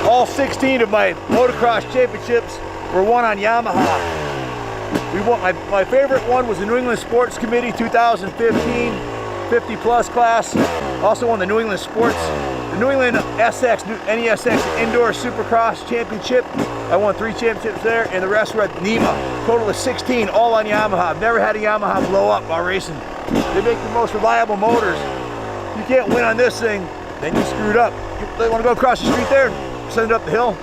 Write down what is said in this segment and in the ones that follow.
All 16 of my motocross championships were won on Yamaha. We won, my favorite one was the New England Sports Committee 2015 50 plus class. Also won the New England the New England SX, NESX Indoor Supercross Championship. I won 3 championships there, and the rest were at NEMA. Total of 16, all on Yamaha. I've never had a Yamaha blow up while racing. They make the most reliable motors. You can't win on this thing, then you screwed up. You want to go across the street there? Send it up the hill.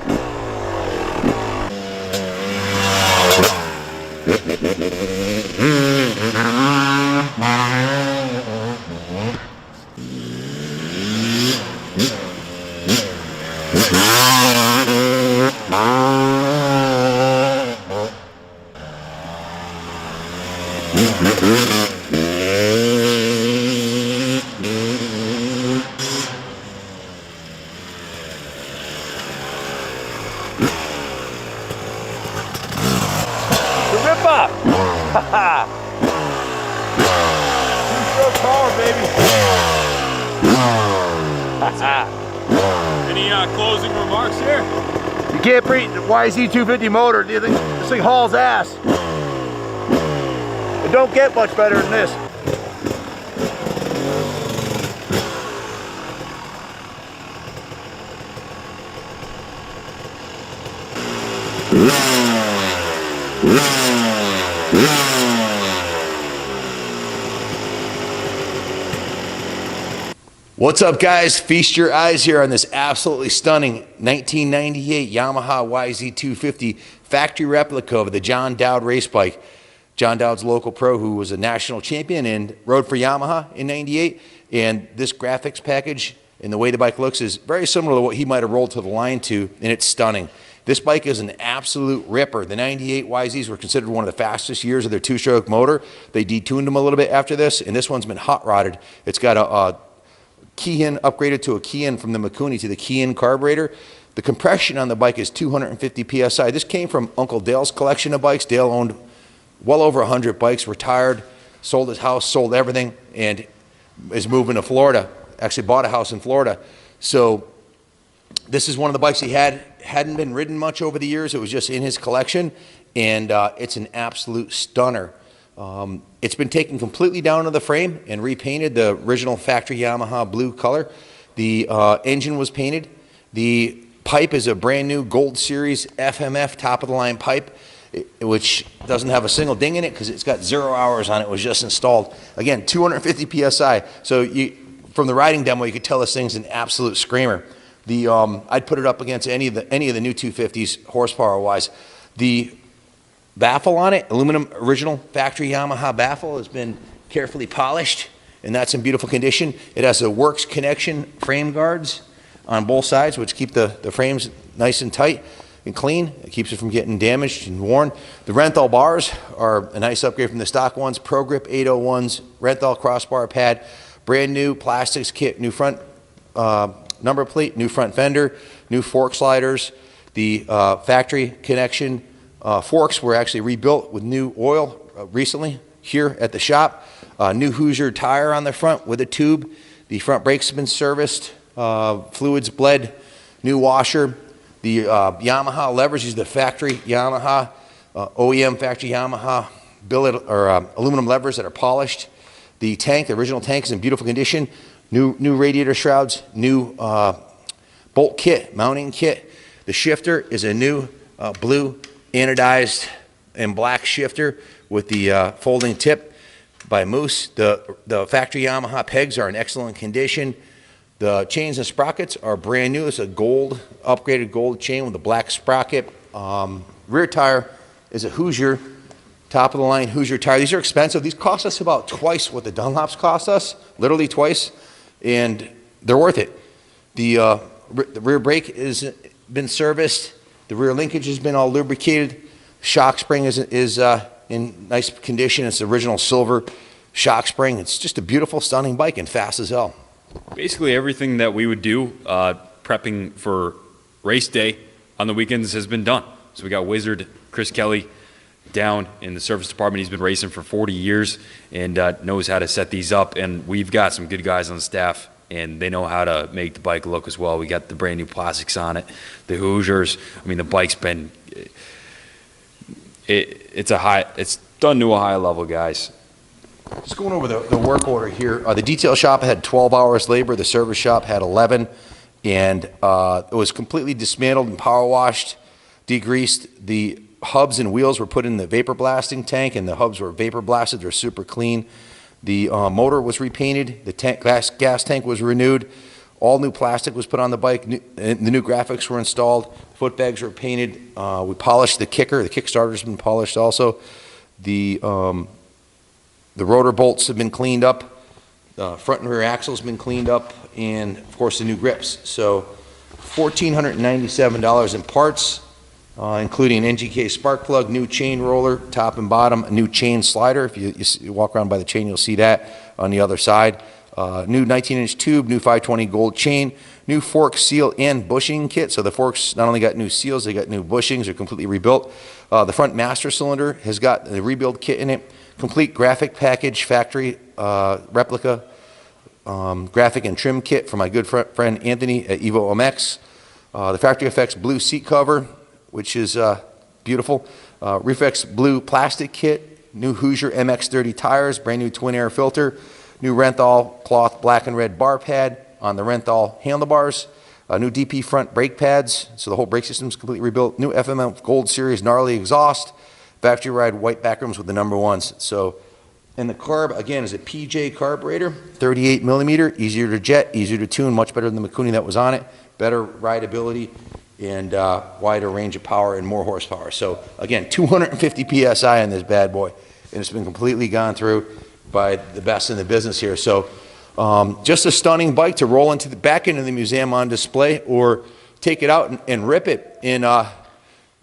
Power, baby. Any closing remarks here? You can't beat the YZ250 motor. This thing hauls ass. It don't get much better than this. What's up, guys? Feast your eyes here on this absolutely stunning 1998 Yamaha YZ250 factory replica of the John Dowd race bike. John Dowd's local pro who was a national champion and rode for Yamaha in '98. And this graphics package and the way the bike looks is very similar to what he might have rolled to the line to, and it's stunning. This bike is an absolute ripper. The '98 YZs were considered one of the fastest years of their two-stroke motor. They detuned them a little bit after this, and this one's been hot rodded. It's got a key-in upgraded to a key-in from the Mikuni to the key-in carburetor. The compression on the bike is 250 PSI. This came from Uncle Dale's collection of bikes. Dale owned well over 100 bikes, retired, sold his house, sold everything, and is moving to Florida. Actually bought a house in Florida. So this is one of the bikes he hadn't been ridden much over the years. It was just in his collection, and it's an absolute stunner. It's been taken completely down to the frame and repainted the original factory Yamaha blue color. The engine was painted. The pipe is a brand new Gold Series FMF top of the line pipe, which doesn't have a single ding in it because it's got 0 hours on it. It was just installed. Again, 250 PSI. So from the riding demo, you could tell this thing's an absolute screamer. I'd put it up against any of the new 250s horsepower wise. The baffle on it, aluminum original factory Yamaha baffle, has been carefully polished, and that's in beautiful condition. It has a works connection frame guards on both sides, which keep the frames nice and tight and clean. It keeps it from getting damaged and worn. The Renthal bars are a nice upgrade from the stock ones. Pro Grip 801s, Renthal crossbar pad, brand new plastics kit, new front number plate, new front fender, new fork sliders. The factory connection forks were actually rebuilt with new oil recently here at the shop. New Hoosier tire on the front with a tube. The front brakes have been serviced, fluids bled, new washer. The Yamaha levers use the factory Yamaha, OEM factory Yamaha billet or aluminum levers that are polished. The tank, the original tank, is in beautiful condition. New radiator shrouds, new bolt kit, mounting kit. The shifter is a new blue anodized and black shifter with the folding tip by Moose. The factory Yamaha pegs are in excellent condition. The chains and sprockets are brand new. It's a gold, upgraded gold chain with a black sprocket. Rear tire is a Hoosier, top of the line Hoosier tire. These are expensive. These cost us about twice what the Dunlops cost us, literally twice, and they're worth it. The rear brake has been serviced. The rear linkage has been all lubricated. Shock spring is in nice condition. It's the original silver shock spring. It's just a beautiful, stunning bike and fast as hell. Basically everything that we would do prepping for race day on the weekends has been done. So we got Wizard Chris Kelly down in the service department. He's been racing for 40 years and knows how to set these up. And we've got some good guys on the staff, and they know how to make the bike look as well. We got the brand new plastics on it, the Hoosiers. I mean, the bike's been it's done to a high level, guys. Just going over the work order here. The detail shop had 12 hours labor. The service shop had 11, and it was completely dismantled and power washed, degreased. The hubs and wheels were put in the vapor blasting tank, and the hubs were vapor blasted. They're super clean. The motor was repainted. The gas tank was renewed. All new plastic was put on the bike. The new graphics were installed. Foot bags were painted. We polished the kicker. The kickstarter's been polished also. The rotor bolts have been cleaned up. The front and rear axles have been cleaned up, and of course the new grips. So $1,497 in parts, including an NGK spark plug, new chain roller, top and bottom, a new chain slider. If you walk around by the chain, you'll see that on the other side. New 19-inch tube, new 520 gold chain, new fork seal and bushing kit. So the forks not only got new seals, they got new bushings. They're completely rebuilt. The front master cylinder has got the rebuild kit in it. Complete graphic package, factory replica, graphic and trim kit from my good friend Anthony at Evo MX. The Factory Effects blue seat cover, which is beautiful. Reflex blue plastic kit, new Hoosier MX30 tires, brand new twin air filter, new Renthal cloth black and red bar pad on the Renthal handlebars, new DP front brake pads, so the whole brake system is completely rebuilt, new FMF Gold Series gnarly exhaust, factory ride white backrooms with the number ones. So, and the carb, again, is a PJ carburetor, 38 millimeter, easier to jet, easier to tune, much better than the Mikuni that was on it, better rideability, and wider range of power and more horsepower. So, again, 250 PSI on this bad boy, and it's been completely gone through by the best in the business here. So, just a stunning bike to roll into the back end of the museum on display, or take it out and rip it and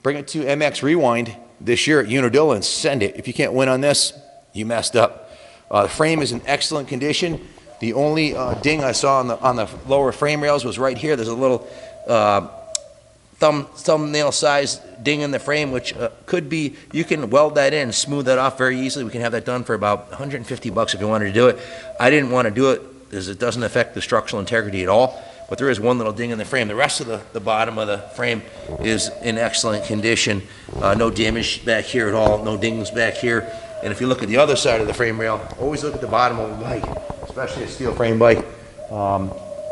bring it to MX Rewind this year at Unadilla and send it. If you can't win on this, you messed up. The frame is in excellent condition. The only ding I saw on the lower frame rails was right here. There's a little thumbnail size ding in the frame, which could be, you can weld that in, smooth that off very easily. We can have that done for about 150 bucks if you wanted to do it. I didn't want to do it because it doesn't affect the structural integrity at all. But there is one little ding in the frame. The rest of the bottom of the frame is in excellent condition. No damage back here at all, no dings back here. And if you look at the other side of the frame rail, always look at the bottom of the bike, especially a steel frame bike.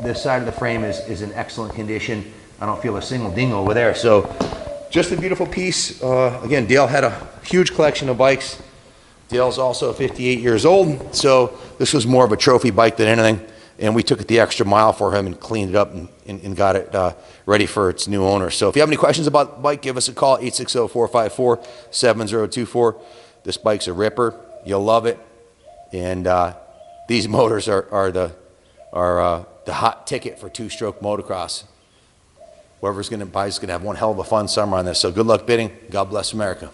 This side of the frame is in excellent condition. I don't feel a single ding over there. So just a beautiful piece. Again, Dale had a huge collection of bikes. Dale's also 58 years old, so this was more of a trophy bike than anything. and we took it the extra mile for him and cleaned it up and got it ready for its new owner. So if you have any questions about the bike, give us a call, 860-454-7024. This bike's a ripper. You'll love it. And these motors are the hot ticket for two-stroke motocross. Whoever's going to buy is going to have one hell of a fun summer on this. So good luck bidding. God bless America.